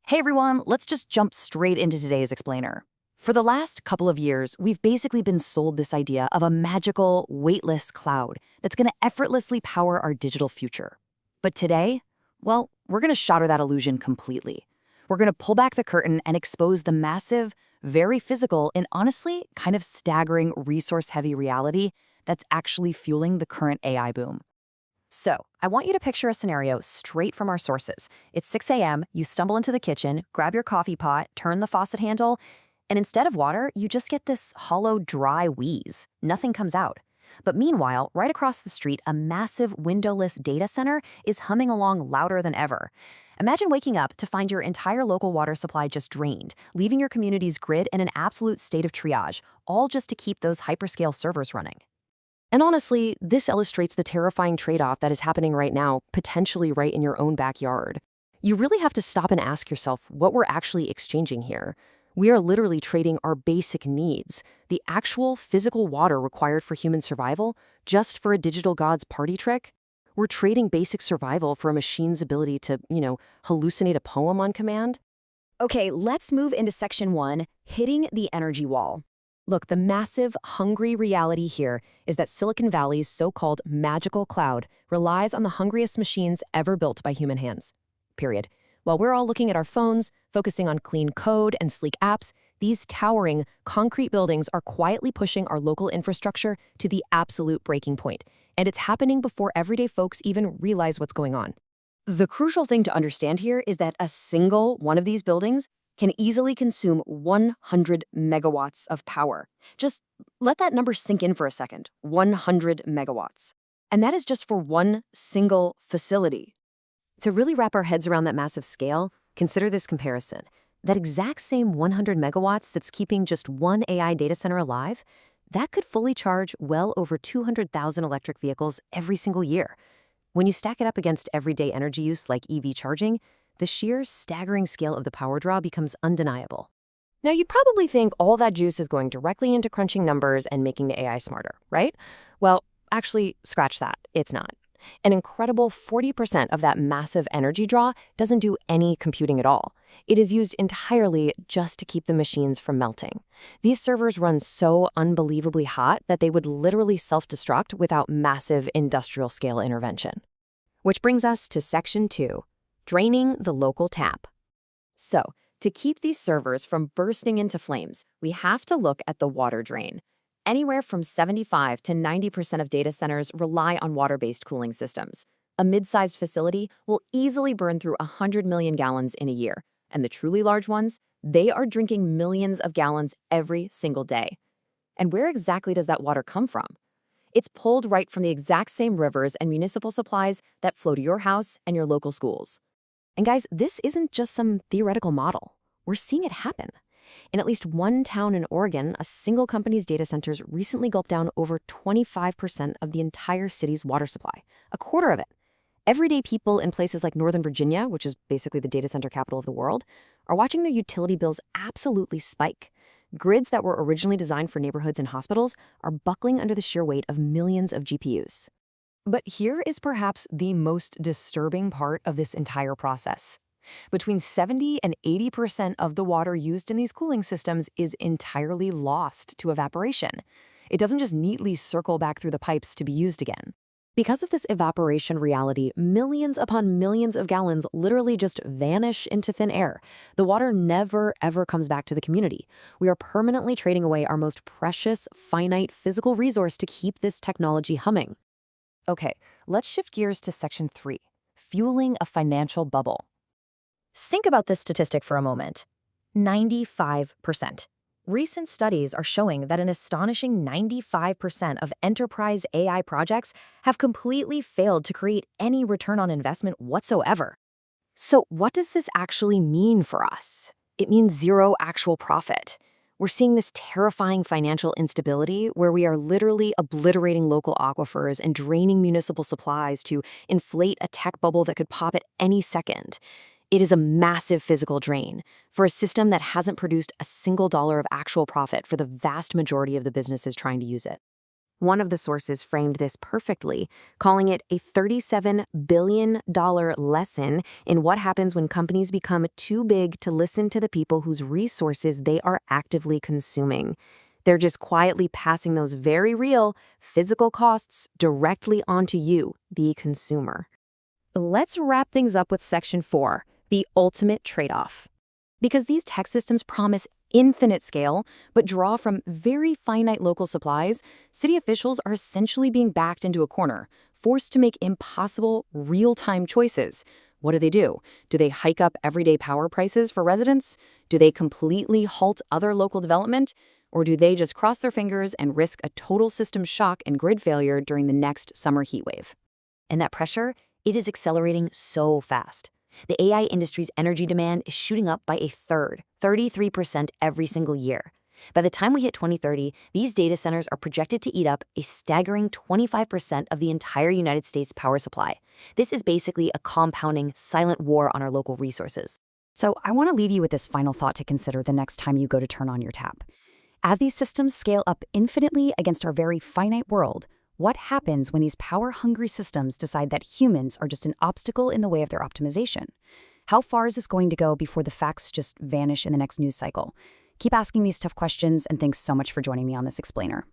Hey everyone, let's just jump straight into today's explainer. For the last couple of years, we've basically been sold this idea of a magical, weightless cloud that's going to effortlessly power our digital future. But today, well, we're going to shatter that illusion completely. We're going to pull back the curtain and expose the massive, very physical, and honestly, kind of staggering resource-heavy reality that's actually fueling the current AI boom. So, I want you to picture a scenario straight from our sources. It's 6 a.m., you stumble into the kitchen, grab your coffee pot, turn the faucet handle, and instead of water, you just get this hollow, dry wheeze. Nothing comes out. But meanwhile, right across the street, a massive windowless data center is humming along louder than ever. Imagine waking up to find your entire local water supply just drained, leaving your community's grid in an absolute state of triage, all just to keep those hyperscale servers running. And honestly, this illustrates the terrifying trade-off that is happening right now, potentially right in your own backyard. You really have to stop and ask yourself what we're actually exchanging here. We are literally trading our basic needs, the actual physical water required for human survival, just for a digital god's party trick. We're trading basic survival for a machine's ability to, hallucinate a poem on command. Okay, let's move into section 1, hitting the energy wall. Look, the massive, hungry reality here is that Silicon Valley's so-called magical cloud relies on the hungriest machines ever built by human hands. Period. While we're all looking at our phones, focusing on clean code and sleek apps, these towering, concrete buildings are quietly pushing our local infrastructure to the absolute breaking point. And it's happening before everyday folks even realize what's going on. The crucial thing to understand here is that a single one of these buildings can easily consume 100 megawatts of power. Just let that number sink in for a second, 100 megawatts. And that is just for one single facility. To really wrap our heads around that massive scale, consider this comparison. That exact same 100 megawatts that's keeping just one AI data center alive, that could fully charge well over 200,000 electric vehicles every single year. When you stack it up against everyday energy use like EV charging, the sheer, staggering scale of the power draw becomes undeniable. Now, you'd probably think all that juice is going directly into crunching numbers and making the AI smarter, right? Well, actually, scratch that. It's not. An incredible 40% of that massive energy draw doesn't do any computing at all. It is used entirely just to keep the machines from melting. These servers run so unbelievably hot that they would literally self-destruct without massive industrial-scale intervention. Which brings us to section 2. Draining the local tap. So, to keep these servers from bursting into flames, we have to look at the water drain. Anywhere from 75 to 90% of data centers rely on water-based cooling systems. A mid-sized facility will easily burn through 100 million gallons in a year, and the truly large ones, they are drinking millions of gallons every single day. And where exactly does that water come from? It's pulled right from the exact same rivers and municipal supplies that flow to your house and your local schools. And guys, this isn't just some theoretical model. We're seeing it happen. In at least one town in Oregon, a single company's data centers recently gulped down over 25% of the entire city's water supply, a quarter of it. Everyday people in places like Northern Virginia, which is basically the data center capital of the world, are watching their utility bills absolutely spike. Grids that were originally designed for neighborhoods and hospitals are buckling under the sheer weight of millions of GPUs. But here is perhaps the most disturbing part of this entire process. Between 70 and 80% of the water used in these cooling systems is entirely lost to evaporation. It doesn't just neatly circle back through the pipes to be used again. Because of this evaporation reality, millions upon millions of gallons literally just vanish into thin air. The water never, ever comes back to the community. We are permanently trading away our most precious, finite physical resource to keep this technology humming. Okay, let's shift gears to section 3, fueling a financial bubble. Think about this statistic for a moment. 95%. Recent studies are showing that an astonishing 95% of enterprise AI projects have completely failed to create any return on investment whatsoever. So what does this actually mean for us? It means zero actual profit. We're seeing this terrifying financial instability where we are literally obliterating local aquifers and draining municipal supplies to inflate a tech bubble that could pop at any second. It is a massive physical drain for a system that hasn't produced a single dollar of actual profit for the vast majority of the businesses trying to use it. One of the sources framed this perfectly, calling it a $37 billion lesson in what happens when companies become too big to listen to the people whose resources they are actively consuming. They're just quietly passing those very real physical costs directly onto you, the consumer. Let's wrap things up with Section 4, the ultimate trade-off. Because these tech systems promise infinite scale, but draw from very finite local supplies, city officials are essentially being backed into a corner, forced to make impossible, real-time choices. What do? Do they hike up everyday power prices for residents? Do they completely halt other local development? Or do they just cross their fingers and risk a total system shock and grid failure during the next summer heatwave? And that pressure, it is accelerating so fast. The AI industry's energy demand is shooting up by a third, 33% every single year. By the time we hit 2030, these data centers are projected to eat up a staggering 25% of the entire United States power supply. This is basically a compounding, silent war on our local resources. So I want to leave you with this final thought to consider the next time you go to turn on your tap. As these systems scale up infinitely against our very finite world, what happens when these power-hungry systems decide that humans are just an obstacle in the way of their optimization? How far is this going to go before the facts just vanish in the next news cycle? Keep asking these tough questions, and thanks so much for joining me on this explainer.